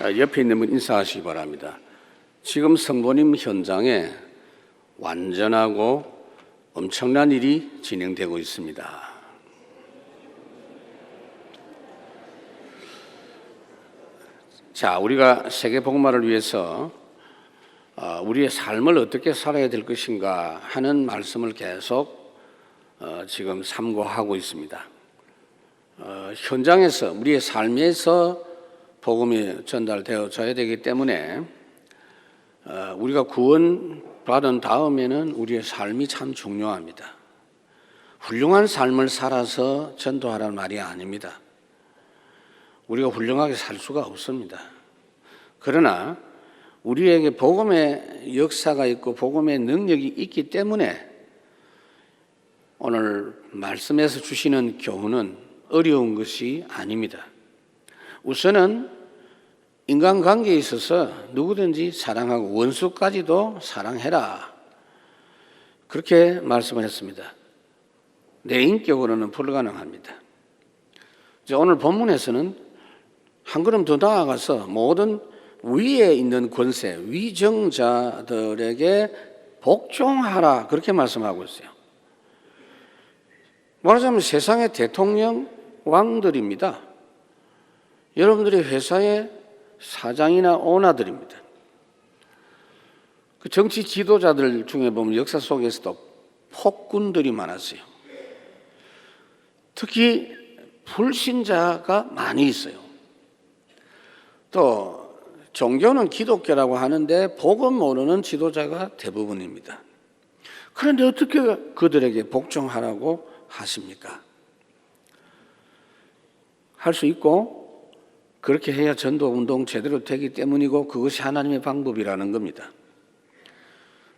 옆에 있는 분 인사하시기 바랍니다. 지금 성도님 현장에 완전하고 엄청난 일이 진행되고 있습니다. 자, 우리가 세계복음화를 위해서 우리의 삶을 어떻게 살아야 될 것인가 하는 말씀을 계속 지금 삼고하고 있습니다. 현장에서 우리의 삶에서 복음이 전달되어져야 되기 때문에 우리가 구원받은 다음에는 우리의 삶이 참 중요합니다. 훌륭한 삶을 살아서 전도하라는 말이 아닙니다. 우리가 훌륭하게 살 수가 없습니다. 그러나 우리에게 복음의 역사가 있고 복음의 능력이 있기 때문에 오늘 말씀에서 주시는 교훈은 어려운 것이 아닙니다. 우선은 인간관계에 있어서 누구든지 사랑하고 원수까지도 사랑해라. 그렇게 말씀을 했습니다. 내 인격으로는 불가능합니다. 오늘 본문에서는 한 걸음 더 나아가서 모든 위에 있는 권세, 위정자들에게 복종하라. 그렇게 말씀하고 있어요. 말하자면 세상의 대통령, 왕들입니다. 여러분들이 회사의 사장이나 오너들입니다. 그 정치 지도자들 중에 보면 역사 속에서도 폭군들이 많았어요. 특히 불신자가 많이 있어요. 또 종교는 기독교라고 하는데 복음 모르는 지도자가 대부분입니다. 그런데 어떻게 그들에게 복종하라고 하십니까? 할 수 있고 그렇게 해야 전도운동 제대로 되기 때문이고 그것이 하나님의 방법이라는 겁니다.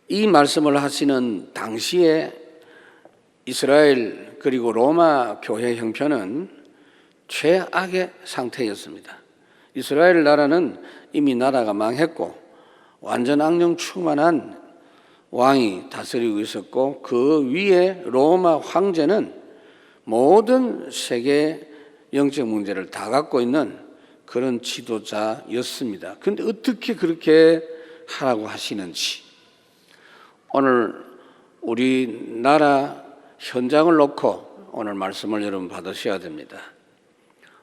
이 말씀을 하시는 당시에 이스라엘 그리고 로마 교회 형편은 최악의 상태였습니다. 이스라엘 나라는 이미 나라가 망했고 완전 악령 충만한 왕이 다스리고 있었고 그 위에 로마 황제는 모든 세계 영적 문제를 다 갖고 있는 그런 지도자였습니다. 그런데 어떻게 그렇게 하라고 하시는지 오늘 우리나라 현장을 놓고 오늘 말씀을 여러분 받으셔야 됩니다.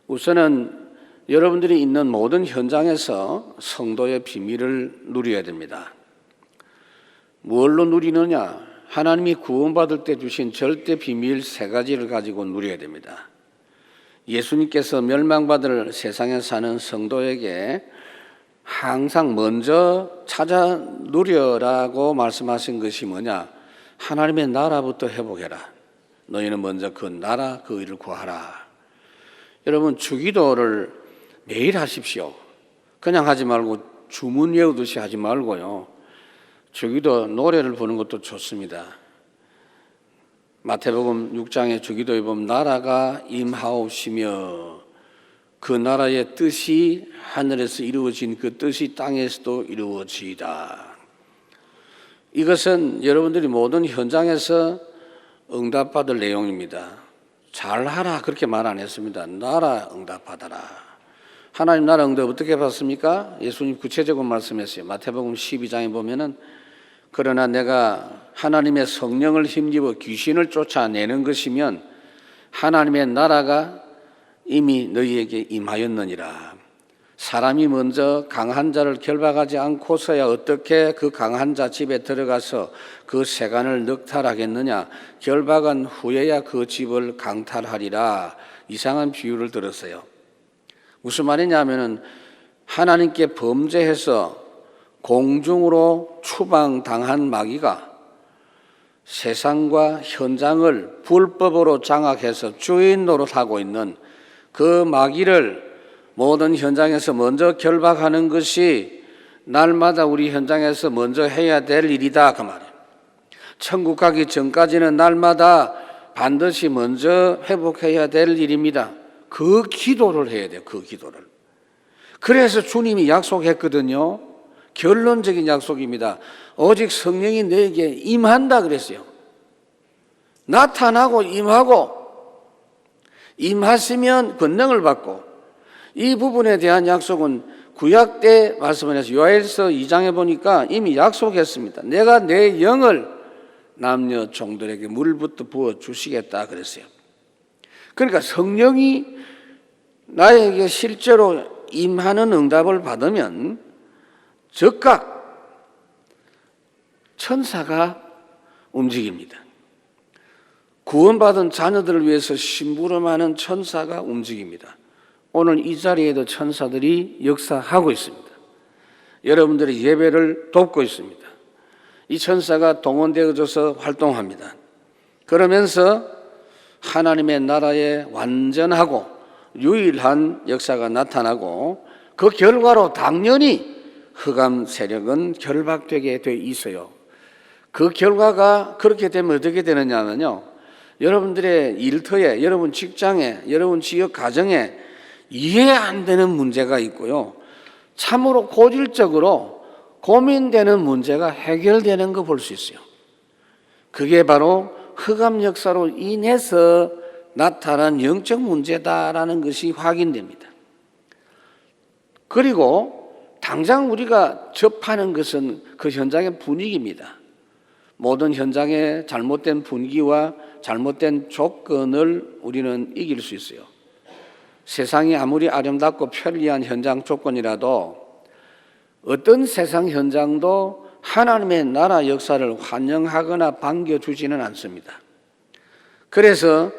우선은 여러분들이 있는 모든 현장에서 성도의 비밀을 누려야 됩니다. 뭘로 누리느냐? 하나님이 구원받을 때 주신 절대 비밀 3가지를 가지고 누려야 됩니다. 예수님께서 멸망받을 세상에 사는 성도에게 항상 먼저 찾아 누려라고 말씀하신 것이 뭐냐? 하나님의 나라부터 회복해라. 너희는 먼저 그 나라, 그 일을 구하라. 여러분 주기도를 매일 하십시오. 그냥 하지 말고 주문 외우듯이 하지 말고요. 주기도 노래를 부르는 것도 좋습니다. 마태복음 6장의 주기도에 보면 나라가 임하옵시며 그 나라의 뜻이 하늘에서 이루어진 그 뜻이 땅에서도 이루어지이다. 이것은 여러분들이 모든 현장에서 응답받을 내용입니다. 잘하라 그렇게 말 안 했습니다. 나라 응답받아라. 하나님 나라 응답 어떻게 받습니까? 예수님 구체적으로 말씀했어요. 마태복음 12장에 보면은 그러나 내가 하나님의 성령을 힘입어 귀신을 쫓아내는 것이면 하나님의 나라가 이미 너희에게 임하였느니라. 사람이 먼저 강한 자를 결박하지 않고서야 어떻게 그 강한 자 집에 들어가서 그 세간을 넉탈하겠느냐. 결박한 후에야 그 집을 강탈하리라. 이상한 비유를 들었어요. 무슨 말이냐면은 하나님께 범죄해서 공중으로 추방당한 마귀가 세상과 현장을 불법으로 장악해서 주인 노릇하고 있는 그 마귀를 모든 현장에서 먼저 결박하는 것이 날마다 우리 현장에서 먼저 해야 될 일이다 그 말이에요. 천국 가기 전까지는 날마다 반드시 먼저 회복해야 될 일입니다. 그 기도를 해야 돼요. 그 기도를. 그래서 주님이 약속했거든요. 결론적인 약속입니다. 오직 성령이 너에게 임한다 그랬어요. 나타나고 임하고 임하시면 권능을 받고 이 부분에 대한 약속은 구약 때 말씀을 해서 요엘서 2장에 보니까 이미 약속했습니다. 내가 내 영을 남녀 종들에게 물부터 부어 주시겠다 그랬어요. 그러니까 성령이 나에게 실제로 임하는 응답을 받으면 즉각 천사가 움직입니다. 구원받은 자녀들을 위해서 심부름하는 천사가 움직입니다. 오늘 이 자리에도 천사들이 역사하고 있습니다. 여러분들의 예배를 돕고 있습니다. 이 천사가 동원되어져서 활동합니다. 그러면서 하나님의 나라의 완전하고 유일한 역사가 나타나고 그 결과로 당연히 흑암 세력은 결박되게 돼 있어요. 그 결과가 그렇게 되면 어떻게 되느냐면요, 여러분들의 일터에, 여러분 직장에, 여러분 지역 가정에 이해 안 되는 문제가 있고요, 참으로 고질적으로 고민되는 문제가 해결되는 거 볼 수 있어요. 그게 바로 흑암 역사로 인해서 나타난 영적 문제다라는 것이 확인됩니다. 그리고 당장 우리가 접하는 것은 그 현장의 분위기입니다. 모든 현장의 잘못된 분위기와 잘못된 조건을 우리는 이길 수 있어요. 세상이 아무리 아름답고 편리한 현장 조건이라도 어떤 세상 현장도 하나님의 나라 역사를 환영하거나 반겨주지는 않습니다. 그래서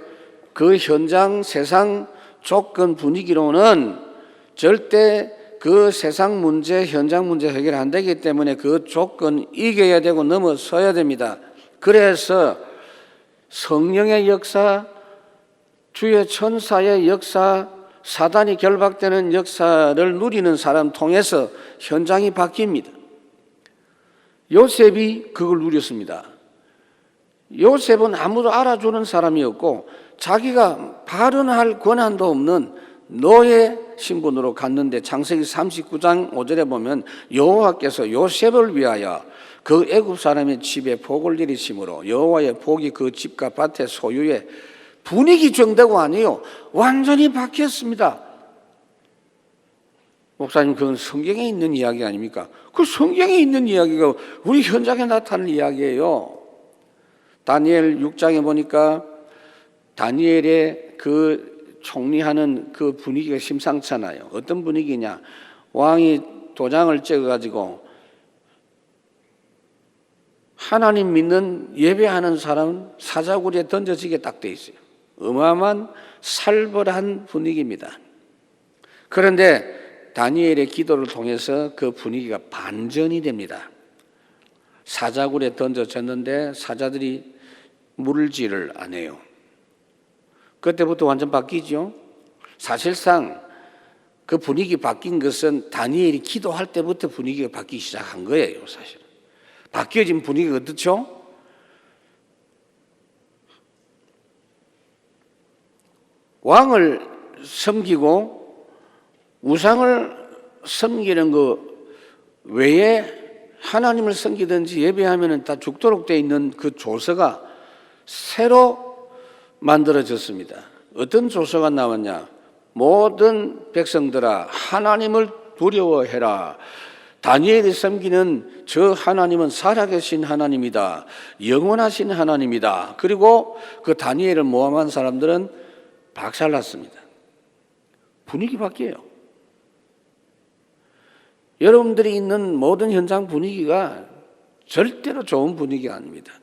그 현장 세상 조건 분위기로는 절대 그 세상 문제, 현장 문제 해결 안 되기 때문에 그 조건 이겨야 되고 넘어서야 됩니다. 그래서 성령의 역사, 주의 천사의 역사, 사단이 결박되는 역사를 누리는 사람 통해서 현장이 바뀝니다. 요셉이 그걸 누렸습니다. 요셉은 아무도 알아주는 사람이었고 자기가 발언할 권한도 없는 노예 신분으로 갔는데 창세기 39장 5절에 보면 여호와께서 요셉을 위하여 그 애굽 사람의 집에 복을 내리심으로 여호와의 복이 그 집과 밭의 소유에 분위기 정도가 아니에요. 완전히 바뀌었습니다. 목사님, 그건 성경에 있는 이야기 아닙니까? 그 성경에 있는 이야기가 우리 현장에 나타나는 이야기예요. 다니엘 6장에 보니까 다니엘의 그 총리하는 그 분위기가 심상찮아요. 어떤 분위기냐? 왕이 도장을 찍어가지고 하나님 믿는 예배하는 사람 사자굴에 던져지게 딱 돼 있어요. 어마어마한 살벌한 분위기입니다. 그런데 다니엘의 기도를 통해서 그 분위기가 반전이 됩니다. 사자굴에 던져졌는데 사자들이 물질을 안 해요. 그때부터 완전 바뀌죠. 사실상 그 분위기 바뀐 것은 다니엘이 기도할 때부터 분위기가 바뀌기 시작한 거예요. 사실은 바뀌어진 분위기가 어떻죠? 왕을 섬기고 우상을 섬기는 거 외에 하나님을 섬기든지 예배하면 다 죽도록 되어 있는 그 조서가 새로 만들어졌습니다. 어떤 조서가 나왔냐? 모든 백성들아 하나님을 두려워해라. 다니엘이 섬기는 저 하나님은 살아계신 하나님이다. 영원하신 하나님이다. 그리고 그 다니엘을 모함한 사람들은 박살났습니다. 분위기 바뀌어요. 여러분들이 있는 모든 현장 분위기가 절대로 좋은 분위기가 아닙니다.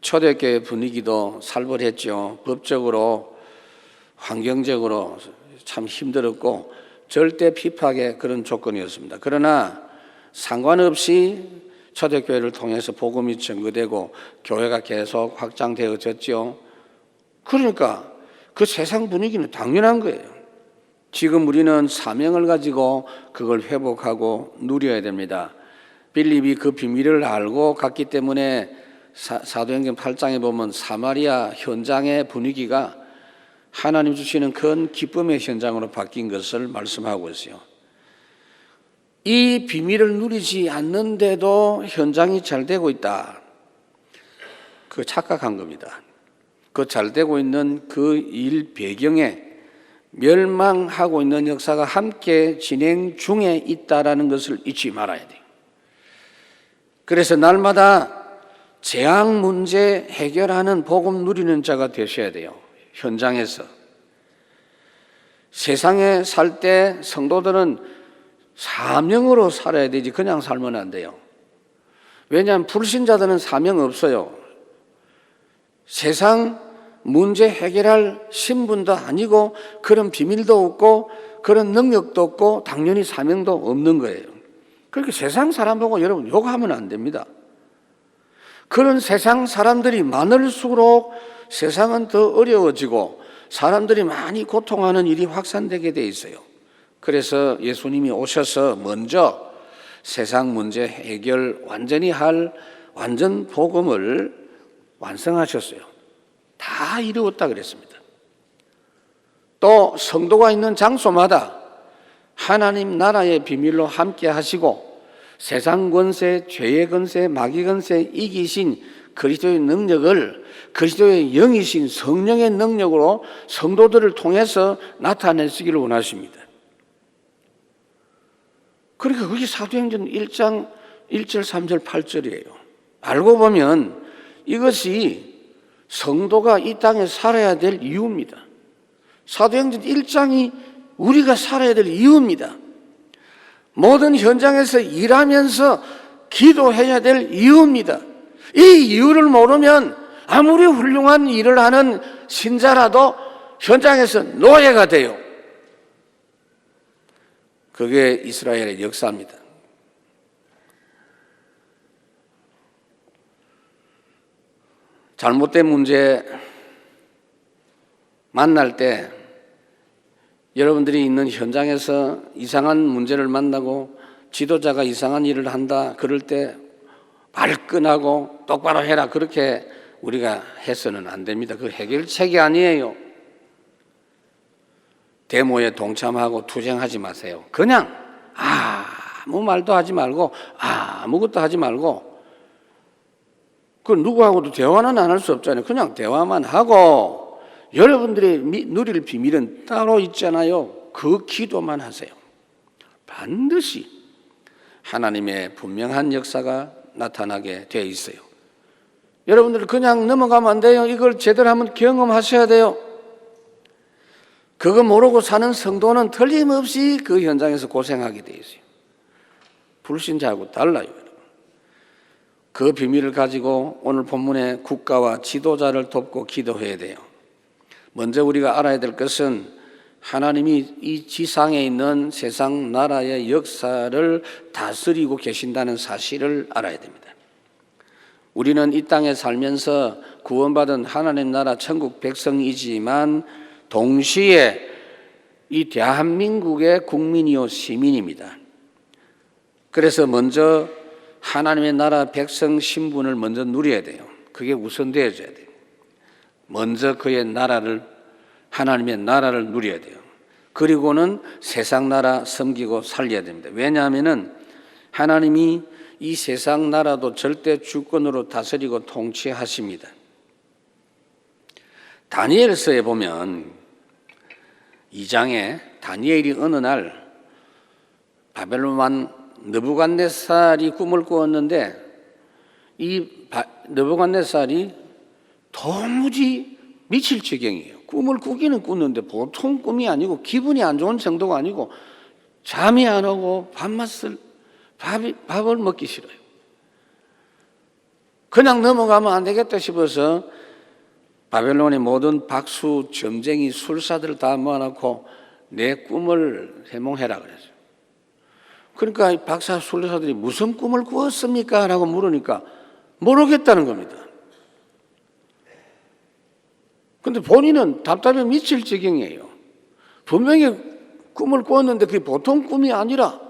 초대교회 분위기도 살벌했죠. 법적으로, 환경적으로 참 힘들었고 절대 피팍의 그런 조건이었습니다. 그러나 상관없이 초대교회를 통해서 복음이 전거되고 교회가 계속 확장되어졌죠. 그러니까 그 세상 분위기는 당연한 거예요. 지금 우리는 사명을 가지고 그걸 회복하고 누려야 됩니다. 빌립이 그 비밀을 알고 갔기 때문에 사도행전 8장에 보면 사마리아 현장의 분위기가 하나님 주시는 큰 기쁨의 현장으로 바뀐 것을 말씀하고 있어요. 이 비밀을 누리지 않는데도 현장이 잘 되고 있다. 그 착각한 겁니다. 그 잘 되고 있는 그 일 배경에 멸망하고 있는 역사가 함께 진행 중에 있다라는 것을 잊지 말아야 돼요. 그래서 날마다 재앙 문제 해결하는 복음 누리는 자가 되셔야 돼요. 현장에서. 세상에 살 때 성도들은 사명으로 살아야 되지 그냥 살면 안 돼요. 왜냐하면 불신자들은 사명 없어요. 세상 문제 해결할 신분도 아니고 그런 비밀도 없고 그런 능력도 없고 당연히 사명도 없는 거예요. 그렇게 세상 사람 보고 여러분 욕하면 안 됩니다. 그런 세상 사람들이 많을수록 세상은 더 어려워지고 사람들이 많이 고통하는 일이 확산되게 돼 있어요. 그래서 예수님이 오셔서 먼저 세상 문제 해결 완전히 할 완전 복음을 완성하셨어요. 다 이루었다 그랬습니다. 또 성도가 있는 장소마다 하나님 나라의 비밀로 함께 하시고 세상 권세, 죄의 권세, 마귀 권세 이기신 그리스도의 능력을 그리스도의 영이신 성령의 능력으로 성도들을 통해서 나타내시기를 원하십니다. 그러니까 그게 사도행전 1장 1절, 3절, 8절이에요. 알고 보면 이것이 성도가 이 땅에 살아야 될 이유입니다. 사도행전 1장이 우리가 살아야 될 이유입니다. 모든 현장에서 일하면서 기도해야 될 이유입니다. 이 이유를 모르면 아무리 훌륭한 일을 하는 신자라도 현장에서 노예가 돼요. 그게 이스라엘의 역사입니다. 잘못된 문제 만날 때 여러분들이 있는 현장에서 이상한 문제를 만나고 지도자가 이상한 일을 한다 그럴 때 발끈하고 똑바로 해라 그렇게 우리가 해서는 안 됩니다. 그 해결책이 아니에요. 데모에 동참하고 투쟁하지 마세요. 그냥 아무 말도 하지 말고 아무것도 하지 말고 그 누구하고도 대화는 안 할 수 없잖아요. 그냥 대화만 하고 여러분들이 누릴 비밀은 따로 있잖아요. 그 기도만 하세요. 반드시 하나님의 분명한 역사가 나타나게 되어 있어요. 여러분들 그냥 넘어가면 안 돼요. 이걸 제대로 한번 경험하셔야 돼요. 그거 모르고 사는 성도는 틀림없이 그 현장에서 고생하게 되어 있어요. 불신자하고 달라요. 그 비밀을 가지고 오늘 본문의 국가와 지도자를 돕고 기도해야 돼요. 먼저 우리가 알아야 될 것은 하나님이 이 지상에 있는 세상 나라의 역사를 다스리고 계신다는 사실을 알아야 됩니다. 우리는 이 땅에 살면서 구원받은 하나님 나라 천국 백성이지만 동시에 이 대한민국의 국민이요 시민입니다. 그래서 먼저 하나님의 나라 백성 신분을 먼저 누려야 돼요. 그게 우선되어져야 돼요. 먼저 그의 나라를 하나님의 나라를 누려야 돼요. 그리고는 세상 나라 섬기고 살려야 됩니다. 왜냐하면 하나님이 이 세상 나라도 절대 주권으로 다스리고 통치하십니다. 다니엘서에 보면 2장에 다니엘이 어느 날 바벨론 왕 느부갓네살이 꿈을 꾸었는데 이 느부갓네살이 도무지 미칠 지경이에요. 꿈을 꾸기는 꿨는데 보통 꿈이 아니고 기분이 안 좋은 정도가 아니고 잠이 안 오고 밥을 먹기 싫어요. 그냥 넘어가면 안 되겠다 싶어서 바벨론의 모든 박수, 점쟁이, 술사들 다 모아놓고 내 꿈을 해몽해라 그랬어요. 그러니까 이 박사 술사들이 무슨 꿈을 꾸었습니까? 라고 물으니까 모르겠다는 겁니다. 근데 본인은 답답해 미칠 지경이에요. 분명히 꿈을 꾸었는데 그게 보통 꿈이 아니라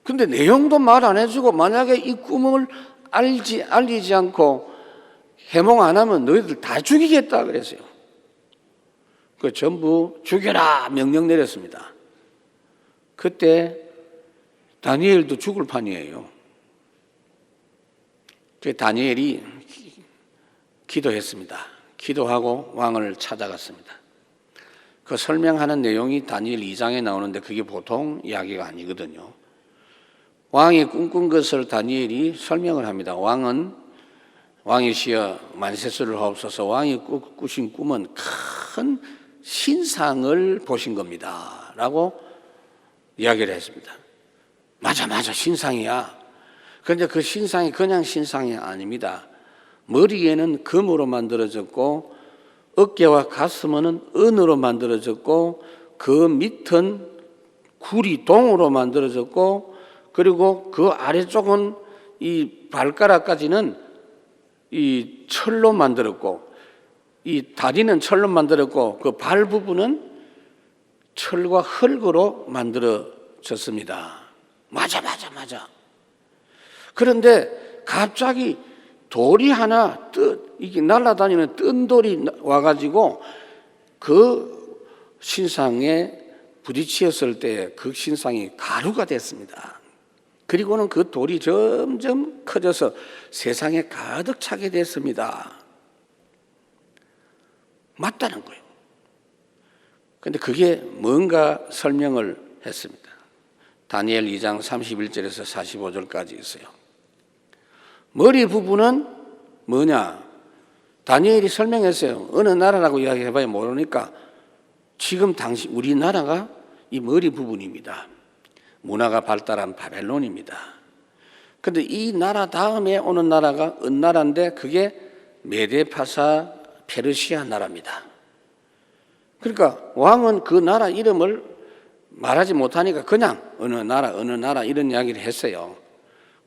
근데 내용도 말 안 해주고 만약에 이 꿈을 알리지 않고 해몽 안 하면 너희들 다 죽이겠다 그랬어요. 그 전부 죽여라 명령 내렸습니다. 그때 다니엘도 죽을 판이에요. 다니엘이 기도했습니다. 기도하고 왕을 찾아갔습니다. 그 설명하는 내용이 다니엘 2장에 나오는데 그게 보통 이야기가 아니거든요. 왕이 꿈꾼 것을 다니엘이 설명을 합니다. 왕이시여 만세수를 하옵소서. 왕이 꾸신 꿈은 큰 신상을 보신 겁니다 라고 이야기를 했습니다. 맞아 신상이야. 그런데 그 신상이 그냥 신상이 아닙니다. 머리에는 금으로 만들어졌고 어깨와 가슴은 은으로 만들어졌고 그 밑은 구리 동으로 만들어졌고 그리고 그 아래쪽은 이 발가락까지는 이 철로 만들었고 이 다리는 철로 만들었고 그 발 부분은 철과 흙으로 만들어졌습니다. 맞아. 그런데 갑자기 돌이 하나 이게 날아다니는 뜬 돌이 와가지고 그 신상에 부딪혔을 때 그 신상이 가루가 됐습니다. 그리고는 그 돌이 점점 커져서 세상에 가득 차게 됐습니다. 맞다는 거예요. 그런데 그게 뭔가 설명을 했습니다. 다니엘 2장 31절에서 45절까지 있어요. 머리 부분은 뭐냐? 다니엘이 설명했어요. 어느 나라라고 이야기해봐야 모르니까 지금 당시 우리나라가 이 머리 부분입니다. 문화가 발달한 바벨론입니다. 그런데 이 나라 다음에 오는 나라가 은나라인데 그게 메데파사 페르시아 나라입니다. 그러니까 왕은 그 나라 이름을 말하지 못하니까 그냥 어느 나라 이런 이야기를 했어요.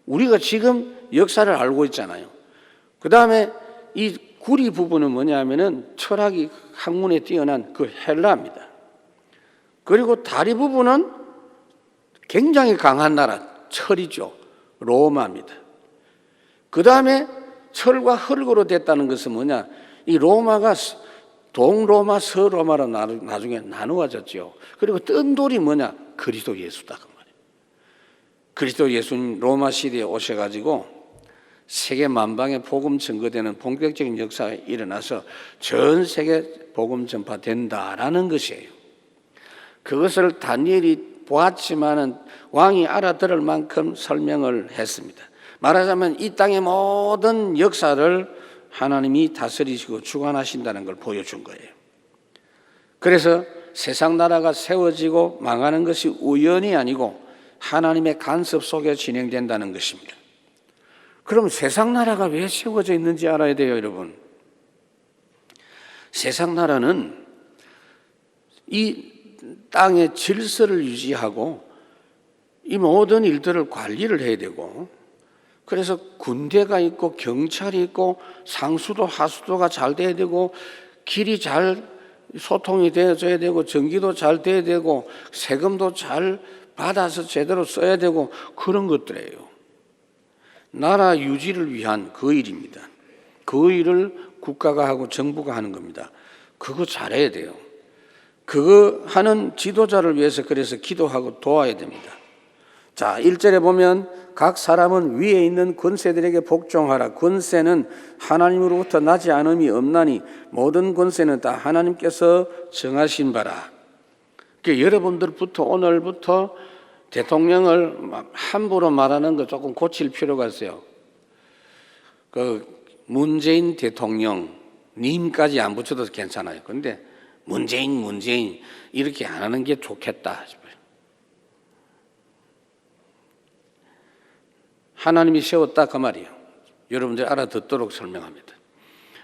우리가 지금 역사를 알고 있잖아요. 그 다음에 이 구리 부분은 뭐냐면은 철학이 학문에 뛰어난 그 헬라입니다. 그리고 다리 부분은 굉장히 강한 나라, 철이죠. 로마입니다. 그 다음에 철과 흙으로 됐다는 것은 뭐냐? 이 로마가 동로마, 서로마로 나중에 나누어졌죠. 그리고 뜬 돌이 뭐냐? 그리스도 예수다. 그 말이에요. 그리스도 예수님 로마 시대에 오셔가지고 세계 만방에 복음 전거되는 본격적인 역사가 일어나서 전 세계 복음 전파된다라는 것이에요. 그것을 다니엘이 보았지만은 왕이 알아들을 만큼 설명을 했습니다. 말하자면 이 땅의 모든 역사를 하나님이 다스리시고 주관하신다는 걸 보여준 거예요. 그래서 세상 나라가 세워지고 망하는 것이 우연이 아니고 하나님의 간섭 속에 진행된다는 것입니다. 그럼 세상 나라가 왜 세워져 있는지 알아야 돼요, 여러분. 세상 나라는 이 땅의 질서를 유지하고 이 모든 일들을 관리를 해야 되고 그래서 군대가 있고 경찰이 있고 상수도 하수도가 잘 돼야 되고 길이 잘 소통이 되어져야 되고 전기도 잘 돼야 되고 세금도 잘 받아서 제대로 써야 되고 그런 것들이에요. 나라 유지를 위한 그 일입니다. 그 일을 국가가 하고 정부가 하는 겁니다. 그거 잘해야 돼요. 그거 하는 지도자를 위해서 그래서 기도하고 도와야 됩니다. 자, 1절에 보면 각 사람은 위에 있는 권세들에게 복종하라. 권세는 하나님으로부터 나지 않음이 없나니 모든 권세는 다 하나님께서 정하신 바라. 그러니까 여러분들부터 오늘부터 대통령을 함부로 말하는 거 조금 고칠 필요가 있어요. 그 문재인 대통령 님까지 안 붙여도 괜찮아요. 그런데 문재인 이렇게 안 하는 게 좋겠다 싶어요. 하나님이 세웠다 그 말이에요. 여러분들 알아듣도록 설명합니다.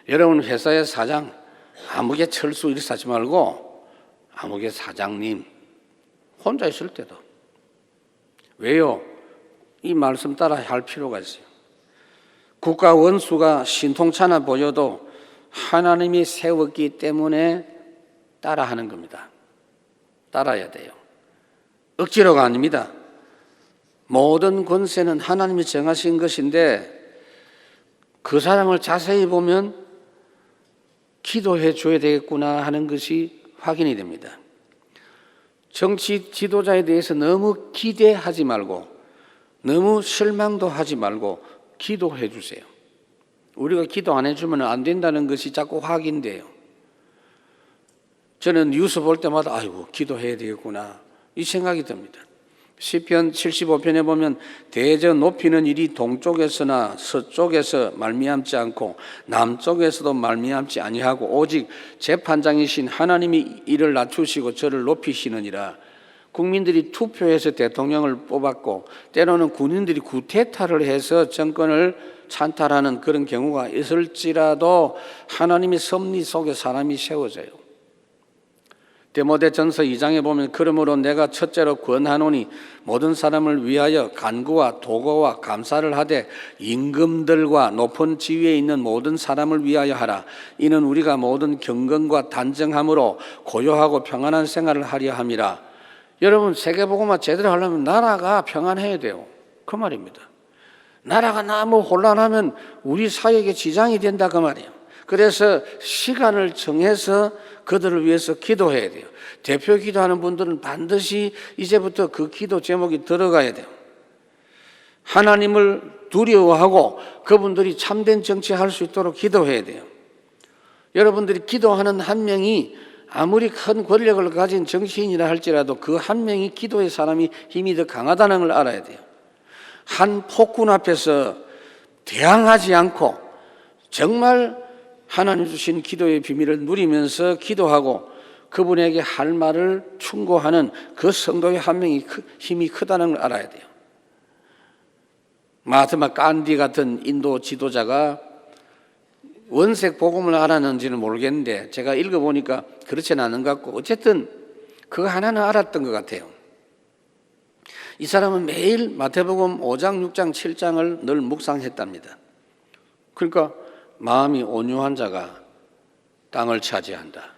여러분 회사의 사장 아무개 철수 이렇게 하지 말고 아무개 사장님 혼자 있을 때도 왜요? 이 말씀 따라 할 필요가 있어요. 국가 원수가 신통찮아 보여도 하나님이 세웠기 때문에 따라하는 겁니다. 따라야 돼요. 억지로가 아닙니다. 모든 권세는 하나님이 정하신 것인데 그 사람을 자세히 보면 기도해 줘야 되겠구나 하는 것이 확인이 됩니다. 정치 지도자에 대해서 너무 기대하지 말고 너무 실망도 하지 말고 기도해 주세요. 우리가 기도 안 해주면 안 된다는 것이 자꾸 확인돼요. 저는 뉴스 볼 때마다 아이고 기도해야 되겠구나 이 생각이 듭니다. 시편 75편에 보면 대저 높이는 일이 동쪽에서나 서쪽에서 말미암지 않고 남쪽에서도 말미암지 아니하고 오직 재판장이신 하나님이 이를 낮추시고 저를 높이시느니라. 국민들이 투표해서 대통령을 뽑았고 때로는 군인들이 쿠데타를 해서 정권을 찬탈하는 그런 경우가 있을지라도 하나님의 섭리 속에 사람이 세워져요. 디모데전서 2장에 보면 그러므로 내가 첫째로 권하노니 모든 사람을 위하여 간구와 도고와 감사를 하되 임금들과 높은 지위에 있는 모든 사람을 위하여 하라. 이는 우리가 모든 경건과 단정함으로 고요하고 평안한 생활을 하려 함이라. 여러분 세계복음화 제대로 하려면 나라가 평안해야 돼요. 그 말입니다. 나라가 너무 혼란하면 우리 사역에 지장이 된다 그 말이에요. 그래서 시간을 정해서 그들을 위해서 기도해야 돼요. 대표 기도하는 분들은 반드시 이제부터 그 기도 제목이 들어가야 돼요. 하나님을 두려워하고 그분들이 참된 정치할 수 있도록 기도해야 돼요. 여러분들이 기도하는 한 명이 아무리 큰 권력을 가진 정치인이라 할지라도 그 한 명이 기도의 사람이 힘이 더 강하다는 걸 알아야 돼요. 한 폭군 앞에서 대항하지 않고 정말 하나님 주신 기도의 비밀을 누리면서 기도하고 그분에게 할 말을 충고하는 그 성도의 한 명이 힘이 크다는 걸 알아야 돼요. 마하트마 간디 같은 인도 지도자가 원색 복음을 알았는지는 모르겠는데 제가 읽어보니까 그렇지는 않은 것 같고 어쨌든 그거 하나는 알았던 것 같아요. 이 사람은 매일 마태복음 5장, 6장, 7장을 늘 묵상했답니다. 그러니까 마음이 온유한 자가 땅을 차지한다.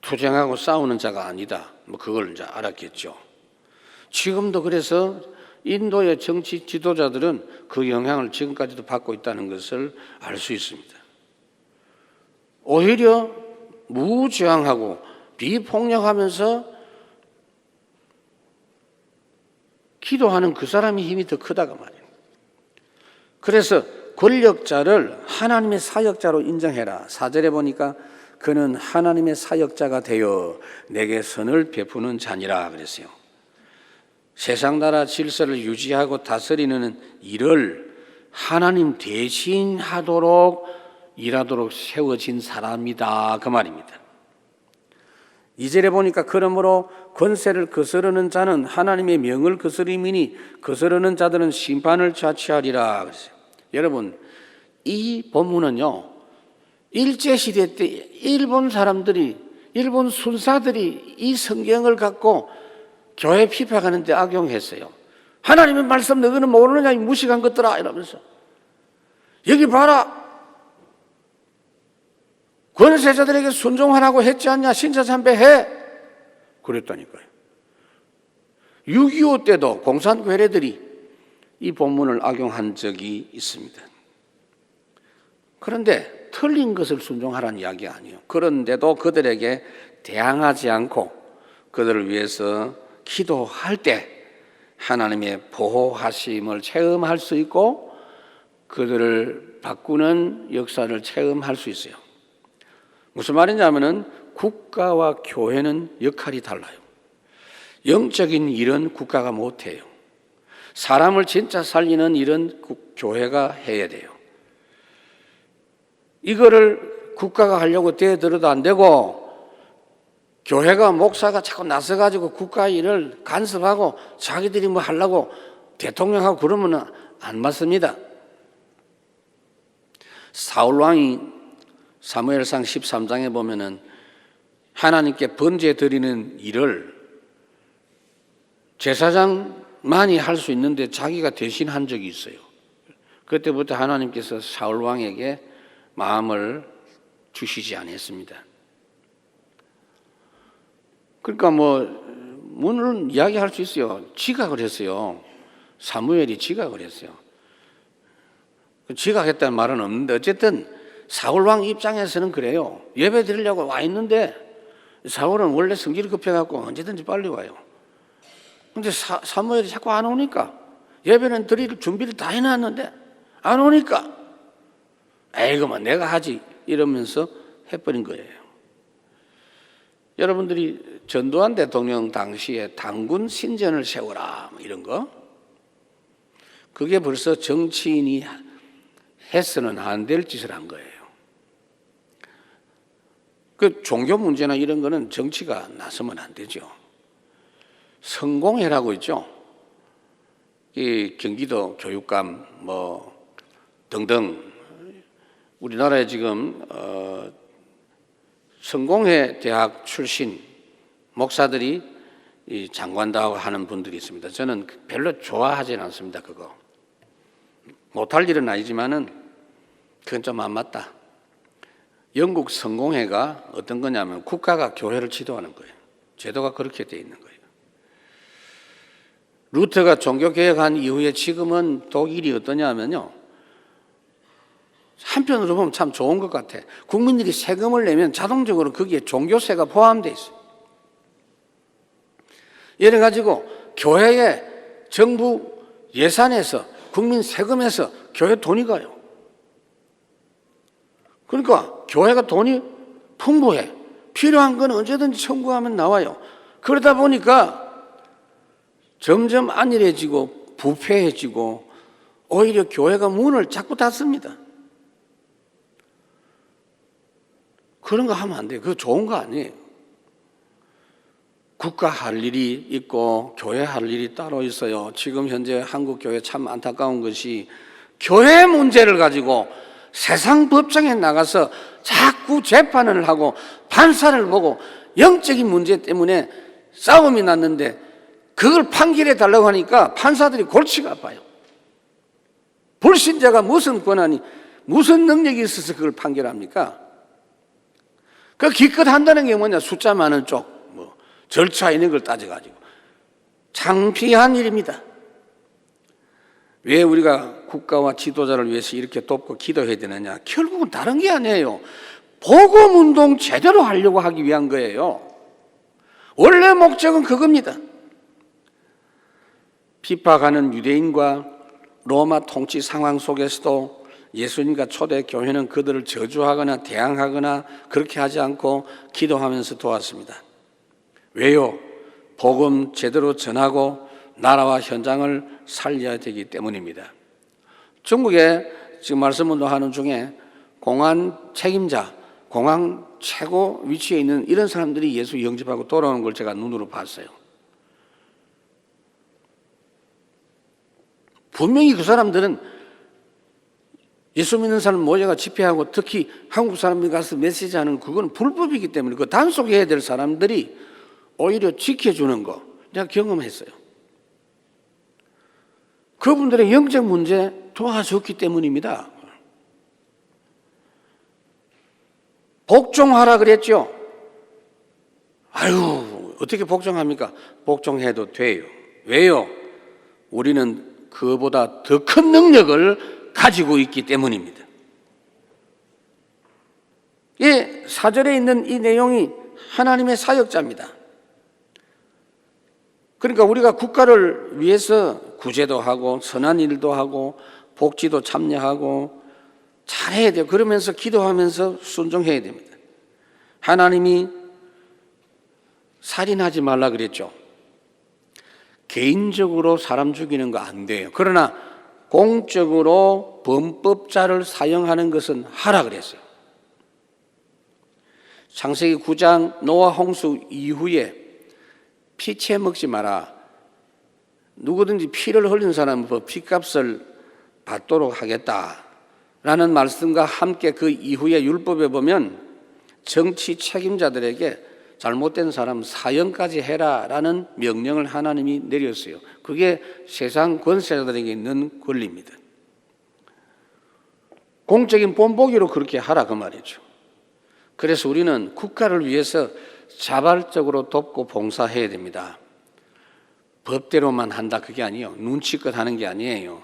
투쟁하고 싸우는 자가 아니다. 뭐 그걸 이제 알았겠죠. 지금도 그래서 인도의 정치 지도자들은 그 영향을 지금까지도 받고 있다는 것을 알 수 있습니다. 오히려 무저항하고 비폭력하면서 기도하는 그 사람의 힘이 더 크다고 말이에요. 그래서 권력자를 하나님의 사역자로 인정해라. 4절에 보니까 그는 하나님의 사역자가 되어 내게 선을 베푸는 자니라 그랬어요. 세상 나라 질서를 유지하고 다스리는 일을 하나님 대신 하도록 일하도록 세워진 사람이다 그 말입니다. 2절에 보니까 그러므로 권세를 거스르는 자는 하나님의 명을 거스림이니 거스르는 자들은 심판을 자취하리라 그랬어요. 여러분 이 본문은요 일제시대 때 일본 사람들이 일본 순사들이 이 성경을 갖고 교회 피파하는 데 악용했어요. 하나님의 말씀 너희는 모르느냐 이 무식한 것들아 이러면서 여기 봐라 권세자들에게 순종하라고 했지 않냐 신사참배해 그랬다니까요. 6.25 때도 공산괴뢰들이 이 본문을 악용한 적이 있습니다. 그런데 틀린 것을 순종하라는 이야기 아니에요. 그런데도 그들에게 대항하지 않고 그들을 위해서 기도할 때 하나님의 보호하심을 체험할 수 있고 그들을 바꾸는 역사를 체험할 수 있어요. 무슨 말이냐면은 국가와 교회는 역할이 달라요. 영적인 일은 국가가 못해요. 사람을 진짜 살리는 일은 교회가 해야 돼요. 이거를 국가가 하려고 대들어도 안 되고 교회가 목사가 자꾸 나서가지고 국가 일을 간섭하고 자기들이 뭐 하려고 대통령하고 그러면 안 맞습니다. 사울왕이 사무엘상 13장에 보면은 하나님께 번제 드리는 일을 제사장만이 할 수 있는데 자기가 대신 한 적이 있어요. 그때부터 하나님께서 사울왕에게 마음을 주시지 않았습니다. 그러니까 물론 이야기할 수 있어요. 지각을 했어요. 사무엘이 지각을 했어요. 지각했다는 말은 없는데 어쨌든 사울왕 입장에서는 그래요. 예배 드리려고 와 있는데 사울은 원래 성질이 급해갖고 언제든지 빨리 와요. 근데 사무엘이 자꾸 안 오니까 예배는 드릴 준비를 다 해놨는데 안 오니까 에이 그만 내가 하지 이러면서 해버린 거예요. 여러분들이 전두환 대통령 당시에 당군 신전을 세워라 뭐 이런 거, 그게 벌써 정치인이 해서는 안 될 짓을 한 거예요. 그 종교 문제나 이런 거는 정치가 나서면 안 되죠. 성공회라고 있죠. 이 경기도 교육감 뭐 등등 우리나라에 지금 성공회 대학 출신 목사들이 이 장관도 하는 분들이 있습니다. 저는 별로 좋아하지는 않습니다. 그거 못할 일은 아니지만은 그건 좀 안 맞다. 영국 성공회가 어떤 거냐면 국가가 교회를 지도하는 거예요. 제도가 그렇게 돼 있는 거예요. 루터가 종교개혁한 이후에 지금은 독일이 어떠냐면요, 한편으로 보면 참 좋은 것 같아. 국민들이 세금을 내면 자동적으로 거기에 종교세가 포함되어 있어요. 이래 가지고 교회에 정부 예산에서 국민 세금에서 교회 돈이 가요. 그러니까 교회가 돈이 풍부해. 필요한 건 언제든지 청구하면 나와요. 그러다 보니까 점점 안일해지고 부패해지고 오히려 교회가 문을 자꾸 닫습니다. 그런 거 하면 안 돼요. 그거 좋은 거 아니에요. 국가 할 일이 있고 교회 할 일이 따로 있어요. 지금 현재 한국 교회 참 안타까운 것이 교회 문제를 가지고 세상 법정에 나가서 자꾸 재판을 하고 판사를 보고 영적인 문제 때문에 싸움이 났는데 그걸 판결해 달라고 하니까 판사들이 골치가 아파요. 불신자가 무슨 권한이, 무슨 능력이 있어서 그걸 판결합니까? 그 기껏 한다는 게 뭐냐, 숫자 많은 쪽, 뭐 절차 있는 걸 따져가지고 창피한 일입니다. 왜 우리가 국가와 지도자를 위해서 이렇게 돕고 기도해야 되느냐? 결국은 다른 게 아니에요. 복음운동 제대로 하려고 하기 위한 거예요. 원래 목적은 그겁니다. 핍박하는 유대인과 로마 통치 상황 속에서도 예수님과 초대교회는 그들을 저주하거나 대항하거나 그렇게 하지 않고 기도하면서 도왔습니다. 왜요? 복음 제대로 전하고 나라와 현장을 살려야 되기 때문입니다. 중국에 지금 말씀운동하는 중에 공안 책임자, 공안 최고 위치에 있는 이런 사람들이 예수 영접하고 돌아오는 걸 제가 눈으로 봤어요. 분명히 그 사람들은 예수 믿는 사람 모여가 집회하고 특히 한국 사람들이 가서 메시지하는 그건 불법이기 때문에 그 단속해야 될 사람들이 오히려 지켜주는 거 내가 경험했어요. 그분들의 영적 문제 도와줬기 때문입니다. 복종하라 그랬죠. 아유, 어떻게 복종합니까? 복종해도 돼요. 왜요? 우리는 그보다 더 큰 능력을 가지고 있기 때문입니다. 이 4절에 있는 이 내용이 하나님의 사역자입니다. 그러니까 우리가 국가를 위해서 구제도 하고 선한 일도 하고 복지도 참여하고 잘해야 돼요. 그러면서 기도하면서 순종해야 됩니다. 하나님이 살인하지 말라 그랬죠. 개인적으로 사람 죽이는 거 안 돼요. 그러나 공적으로 범법자를 사용하는 것은 하라 그랬어요. 창세기 9장 노아 홍수 이후에 피채 먹지 마라. 누구든지 피를 흘린 사람은 피값을 받도록 하겠다라는 말씀과 함께 그 이후에 율법에 보면 정치 책임자들에게 잘못된 사람 사형까지 해라라는 명령을 하나님이 내렸어요. 그게 세상 권세자들에게 있는 권리입니다. 공적인 본보기로 그렇게 하라 그 말이죠. 그래서 우리는 국가를 위해서 자발적으로 돕고 봉사해야 됩니다. 법대로만 한다 그게 아니에요. 눈치껏 하는 게 아니에요.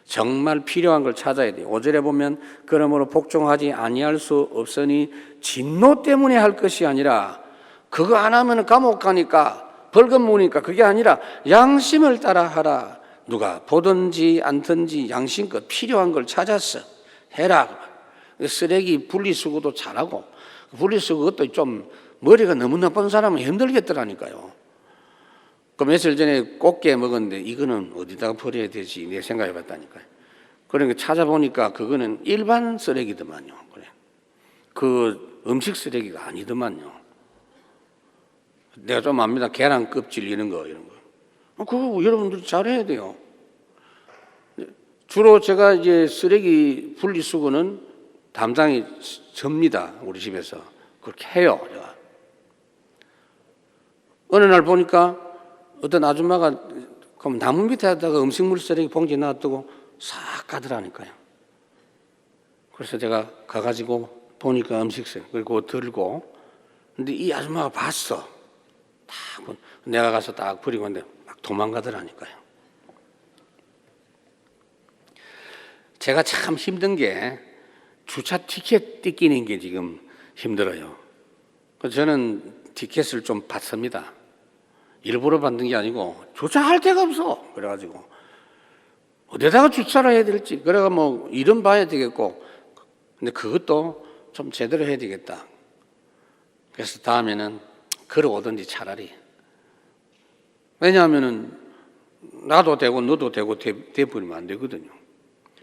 정말 필요한 걸 찾아야 돼요. 5절에 보면 그러므로 복종하지 아니할 수 없으니 진노 때문에 할 것이 아니라 그거 안 하면 감옥 가니까 벌금 무니까 그게 아니라 양심을 따라 하라. 누가 보든지 않든지 양심껏 필요한 걸 찾았어 해라. 쓰레기 분리수거도 잘하고 분리수거 그것도 좀 머리가 너무 나쁜 사람은 힘들겠더라니까요. 그 며칠 전에 꽃게 먹었는데 이거는 어디다가 버려야 되지 내 생각해 봤다니까요. 그러니까 찾아보니까 그거는 일반 쓰레기더만요. 그래. 그 음식 쓰레기가 아니더만요. 내가 좀 압니다. 계란 껍질 이런 거. 그거 여러분들 잘해야 돼요. 주로 제가 이제 쓰레기 분리수거는 담당이 접니다. 우리 집에서. 그렇게 해요. 제가. 어느 날 보니까 어떤 아줌마가 나무 밑에다가 음식물 쓰레기 봉지 놔두고 싹 가더라니까요. 그래서 제가 가가지고 보니까 음식 쓰레기 그리고 들고 근데 이 아줌마가 봤어. 내가 가서 딱 버리고 있는데 막 도망가더라니까요. 제가 참 힘든 게 주차 티켓 뜯기는 게 지금 힘들어요. 그래서 저는 티켓을 좀 받습니다. 일부러 받는 게 아니고 주차할 데가 없어. 그래가지고 어디다가 주차를 해야 될지 그래가 뭐 이름 봐야 되겠고 근데 그것도 좀 제대로 해야 되겠다. 그래서 다음에는 걸어오든지 차라리. 왜냐하면은 나도 되고 너도 되고 돼버리면 안 되거든요.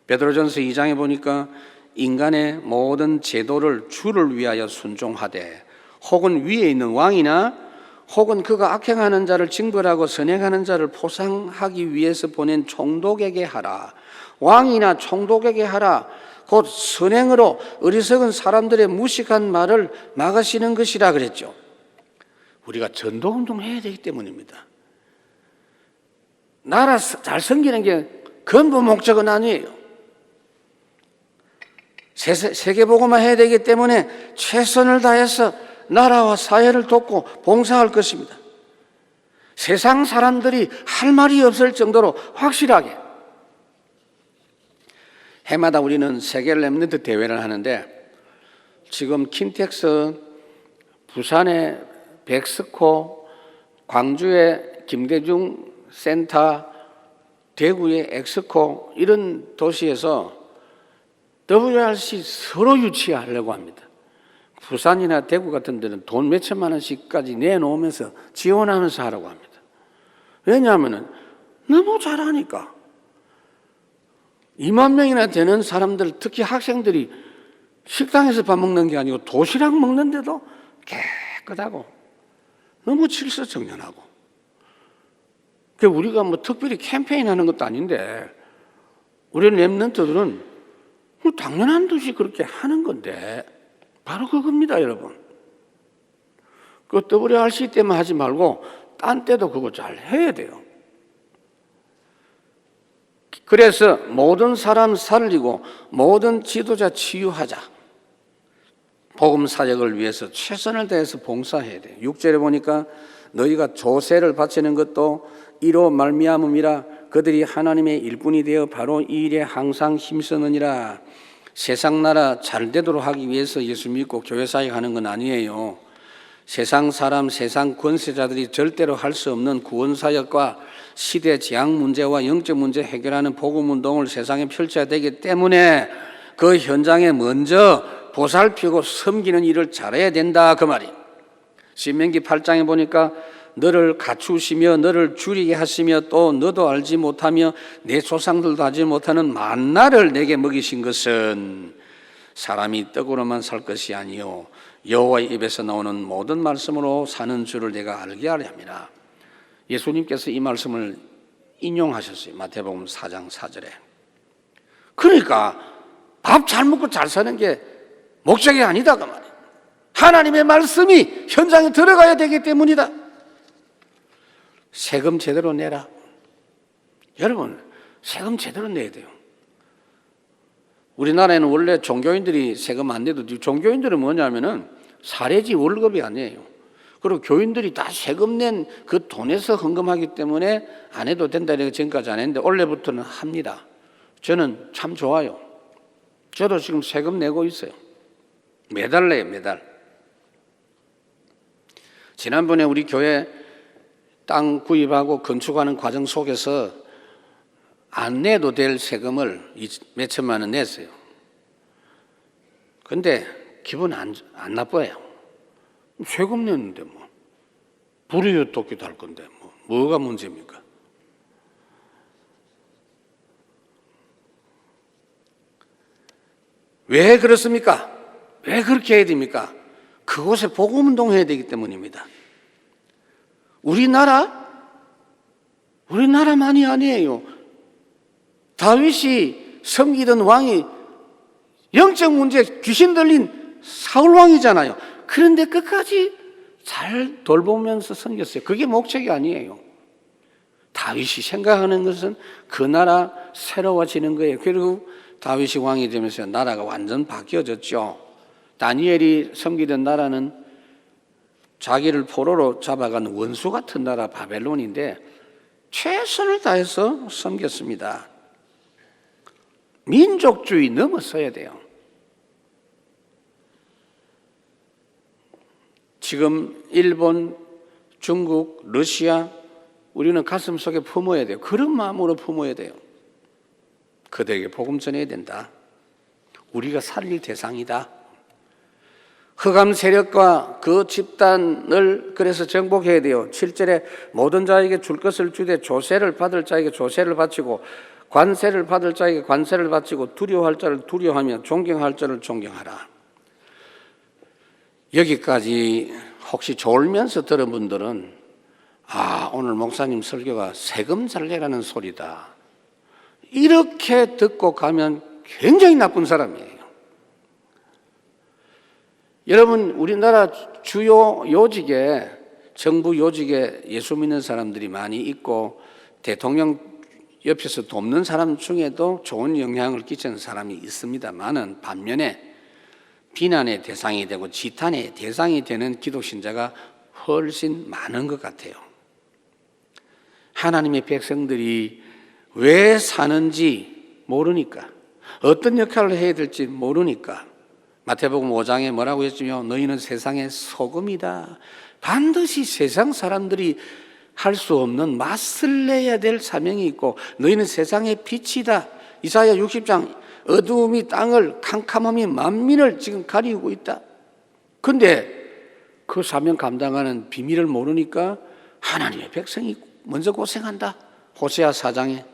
베드로전서 2장에 보니까 인간의 모든 제도를 주를 위하여 순종하되 혹은 위에 있는 왕이나 혹은 그가 악행하는 자를 징벌하고 선행하는 자를 포상하기 위해서 보낸 총독에게 하라. 왕이나 총독에게 하라. 곧 선행으로 어리석은 사람들의 무식한 말을 막으시는 것이라 그랬죠. 우리가 전도운동 해야 되기 때문입니다. 나라 잘 섬기는 게 근본 목적은 아니에요. 세계보고만 해야 되기 때문에 최선을 다해서 나라와 사회를 돕고 봉사할 것입니다. 세상 사람들이 할 말이 없을 정도로 확실하게. 해마다 우리는 세계 렘넌트 대회를 하는데 지금 킨텍스, 부산의 백스코, 광주의 김대중 센터, 대구의 엑스코 이런 도시에서 WRC 서로 유치하려고 합니다. 부산이나 대구 같은 데는 돈 몇천만 원씩까지 내놓으면서 지원하면서 하라고 합니다. 왜냐하면 너무 잘하니까. 2만 명이나 되는 사람들, 특히 학생들이 식당에서 밥 먹는 게 아니고 도시락 먹는데도 깨끗하고 너무 칠서정연하고. 우리가 뭐 특별히 캠페인 하는 것도 아닌데 우리 렘넌트들은 뭐 당연한 듯이 그렇게 하는 건데 바로 그겁니다, 여러분. 그 WRC 때만 하지 말고 딴 때도 그거 잘 해야 돼요. 그래서 모든 사람 살리고 모든 지도자 치유하자. 복음 사역을 위해서 최선을 다해서 봉사해야 돼요. 6절에 보니까 너희가 조세를 바치는 것도 이로 말미암음이라 그들이 하나님의 일꾼이 되어 바로 이 일에 항상 힘쓰느니라. 세상 나라 잘 되도록 하기 위해서 예수 믿고 교회 사역하는 건 아니에요. 세상 사람, 세상 권세자들이 절대로 할 수 없는 구원 사역과 시대 재앙 문제와 영적 문제 해결하는 복음 운동을 세상에 펼쳐야 되기 때문에 그 현장에 먼저 보살피고 섬기는 일을 잘해야 된다 그 말이에요. 신명기 8장에 보니까 너를 갖추시며 너를 줄이게 하시며 또 너도 알지 못하며 내 조상들도 하지 못하는 만나를 내게 먹이신 것은 사람이 떡으로만 살 것이 아니요 여호와의 입에서 나오는 모든 말씀으로 사는 줄을 내가 알게 하려 함이라. 예수님께서 이 말씀을 인용하셨어요. 마태복음 4장 4절에. 그러니까 밥 잘 먹고 잘 사는 게 목적이 아니다 그 말이에요. 하나님의 말씀이 현장에 들어가야 되기 때문이다. 세금 제대로 내라. 여러분, 세금 제대로 내야 돼요. 우리나라에는 원래 종교인들이 세금 안 내도 종교인들은 뭐냐면은 사례지 월급이 아니에요. 그리고 교인들이 다 세금 낸 그 돈에서 헌금하기 때문에 안 해도 된다. 이렇게 지금까지 안 했는데 원래부터는 합니다. 저는 참 좋아요. 저도 지금 세금 내고 있어요. 매달 내요, 매달. 지난번에 우리 교회 땅 구입하고 건축하는 과정 속에서 안 내도 될 세금을 몇 천만 원 냈어요. 근데 기분 안 나빠요. 세금 냈는데 뭐 불이웃 돕기도 할 건데 뭐가 문제입니까? 왜 그렇습니까? 왜 그렇게 해야 됩니까? 그곳에 복음운동해야 되기 때문입니다. 우리나라만이 아니에요. 다윗이 섬기던 왕이 영적 문제에 귀신 들린 사울 왕이잖아요. 그런데 끝까지 잘 돌보면서 섬겼어요. 그게 목적이 아니에요. 다윗이 생각하는 것은 그 나라 새로워지는 거예요. 그리고 다윗이 왕이 되면서 나라가 완전 바뀌어졌죠. 다니엘이 섬기던 나라는 자기를 포로로 잡아간 원수 같은 나라 바벨론인데 최선을 다해서 섬겼습니다. 민족주의 넘어서야 돼요. 지금 일본, 중국, 러시아 우리는 가슴속에 품어야 돼요. 그런 마음으로 품어야 돼요. 그들에게 복음 전해야 된다. 우리가 살릴 대상이다. 흑암 세력과 그 집단을 그래서 정복해야 돼요. 7절에 모든 자에게 줄 것을 주되 조세를 받을 자에게 조세를 바치고 관세를 받을 자에게 관세를 바치고 두려워할 자를 두려워하며 존경할 자를 존경하라. 여기까지 혹시 졸면서 들은 분들은 오늘 목사님 설교가 세금 잘 내라는 소리다. 이렇게 듣고 가면 굉장히 나쁜 사람이에요. 여러분, 우리나라 주요 요직에, 정부 요직에 예수 믿는 사람들이 많이 있고 대통령 옆에서 돕는 사람 중에도 좋은 영향을 끼치는 사람이 있습니다만은 반면에 비난의 대상이 되고 지탄의 대상이 되는 기독신자가 훨씬 많은 것 같아요. 하나님의 백성들이 왜 사는지 모르니까, 어떤 역할을 해야 될지 모르니까 마태복음 5장에 뭐라고 했지요? 너희는 세상의 소금이다. 반드시 세상 사람들이 할 수 없는 맛을 내야 될 사명이 있고 너희는 세상의 빛이다. 이사야 60장 어두움이 땅을 캄캄함이 만민을 지금 가리우고 있다. 그런데 그 사명 감당하는 비밀을 모르니까 하나님의 백성이 먼저 고생한다. 호세아 4장에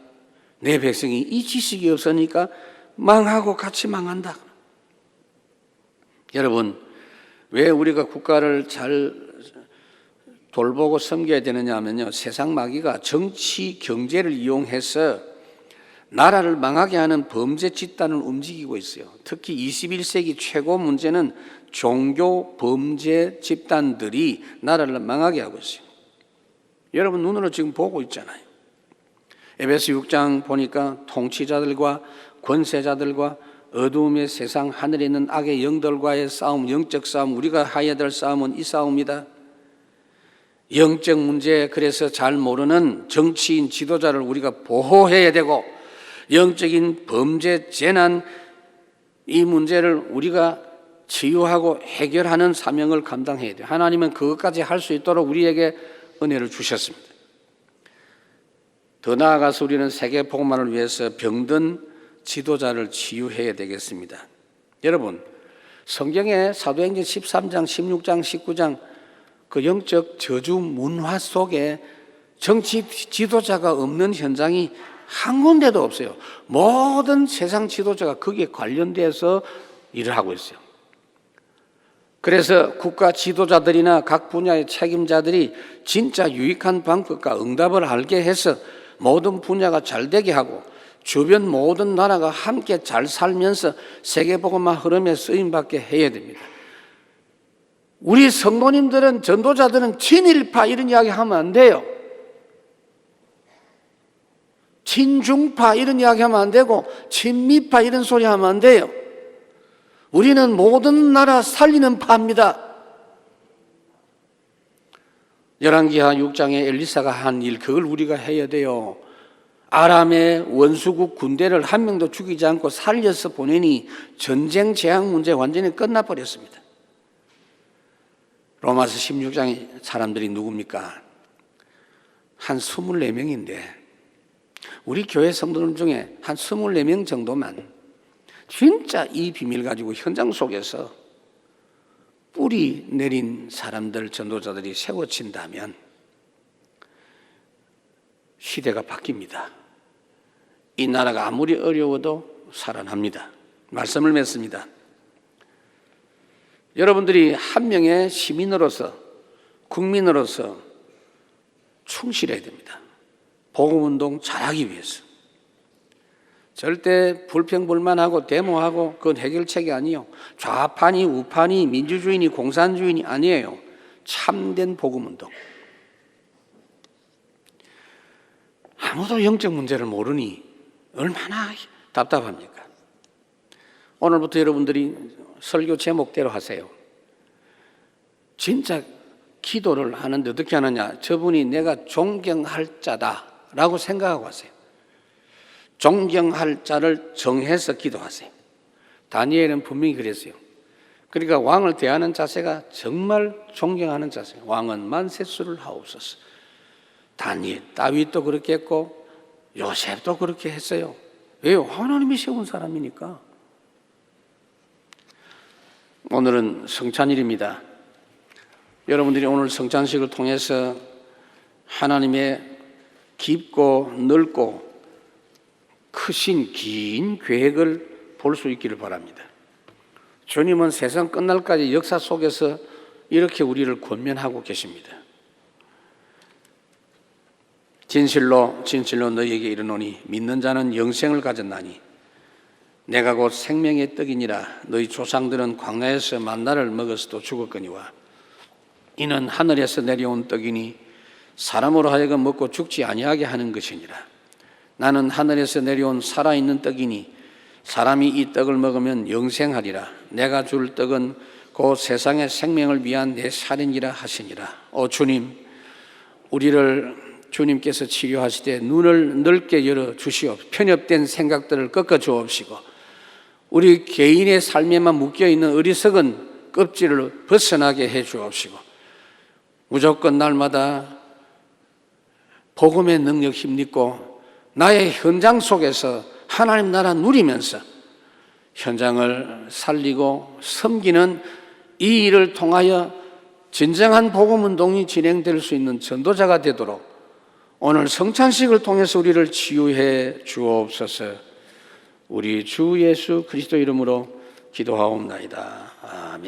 내 백성이 이 지식이 없으니까 망하고 같이 망한다. 여러분, 왜 우리가 국가를 잘 돌보고 섬겨야 되느냐 하면요, 세상 마귀가 정치, 경제를 이용해서 나라를 망하게 하는 범죄 집단을 움직이고 있어요. 특히 21세기 최고 문제는 종교 범죄 집단들이 나라를 망하게 하고 있어요. 여러분 눈으로 지금 보고 있잖아요. 에베소 6장 보니까 통치자들과 권세자들과 어두움의 세상 하늘에 있는 악의 영들과의 싸움, 영적 싸움, 우리가 해야 될 싸움은 이 싸움이다. 영적 문제, 그래서 잘 모르는 정치인 지도자를 우리가 보호해야 되고 영적인 범죄 재난, 이 문제를 우리가 치유하고 해결하는 사명을 감당해야 돼요. 하나님은 그것까지 할 수 있도록 우리에게 은혜를 주셨습니다. 더 나아가서 우리는 세계 복음화를 위해서 병든 지도자를 치유해야 되겠습니다. 여러분, 성경의 사도행전 13장, 16장, 19장 그 영적 저주 문화 속에 정치 지도자가 없는 현장이 한 군데도 없어요. 모든 세상 지도자가 거기에 관련돼서 일을 하고 있어요. 그래서 국가 지도자들이나 각 분야의 책임자들이 진짜 유익한 방법과 응답을 알게 해서 모든 분야가 잘 되게 하고 주변 모든 나라가 함께 잘 살면서 세계복음화 흐름에 쓰임받게 해야 됩니다. 우리 성도님들은, 전도자들은 친일파 이런 이야기 하면 안 돼요. 친중파 이런 이야기 하면 안 되고 친미파 이런 소리 하면 안 돼요. 우리는 모든 나라 살리는 파입니다. 열왕기하 6장에 엘리사가 한 일, 그걸 우리가 해야 돼요. 아람의 원수국 군대를 한 명도 죽이지 않고 살려서 보내니 전쟁 재앙 문제 완전히 끝나버렸습니다. 로마서 16장의 사람들이 누굽니까? 한 24명인데 우리 교회 성도들 중에 한 24명 정도만 진짜 이 비밀 가지고 현장 속에서 뿌리 내린 사람들, 전도자들이 세워진다면 시대가 바뀝니다. 이 나라가 아무리 어려워도 살아납니다. 말씀을 맺습니다. 여러분들이 한 명의 시민으로서, 국민으로서 충실해야 됩니다. 복음운동 잘하기 위해서. 절대 불평불만하고 데모하고 그건 해결책이 아니에요. 좌파니 우파니 민주주의니 공산주의니 아니에요. 참된 복음운동. 아무도 영적 문제를 모르니 얼마나 답답합니까? 오늘부터 여러분들이 설교 제목대로 하세요. 진짜 기도를 하는데 어떻게 하느냐? 저분이 내가 존경할 자다라고 생각하고 하세요. 존경할 자를 정해서 기도하세요. 다니엘은 분명히 그랬어요. 그러니까 왕을 대하는 자세가 정말 존경하는 자세예요. 왕은 만세수를 하옵소서. 다니엘, 다윗도 그렇게 했고 요셉도 그렇게 했어요. 왜요? 하나님이 세운 사람이니까. 오늘은 성찬일입니다. 여러분들이 오늘 성찬식을 통해서 하나님의 깊고 넓고 크신 긴 계획을 볼 수 있기를 바랍니다. 주님은 세상 끝날까지 역사 속에서 이렇게 우리를 권면하고 계십니다. 진실로 진실로 너희에게 이르노니 믿는 자는 영생을 가졌나니 내가 곧 생명의 떡이니라. 너희 조상들은 광야에서 만나를 먹었어도 죽었거니와 이는 하늘에서 내려온 떡이니 사람으로 하여금 먹고 죽지 아니하게 하는 것이니라. 나는 하늘에서 내려온 살아있는 떡이니 사람이 이 떡을 먹으면 영생하리라. 내가 줄 떡은 곧 세상의 생명을 위한 내 살이니라 하시니라. 오 주님, 우리를 주님께서 치료하시되 눈을 넓게 열어 주시오. 편협된 생각들을 꺾어 주옵시고 우리 개인의 삶에만 묶여있는 어리석은 껍질을 벗어나게 해 주옵시고 무조건 날마다 복음의 능력 힘입고 나의 현장 속에서 하나님 나라 누리면서 현장을 살리고 섬기는 이 일을 통하여 진정한 복음운동이 진행될 수 있는 전도자가 되도록 오늘 성찬식을 통해서 우리를 치유해 주옵소서. 우리 주 예수 그리스도 이름으로 기도하옵나이다. 아멘.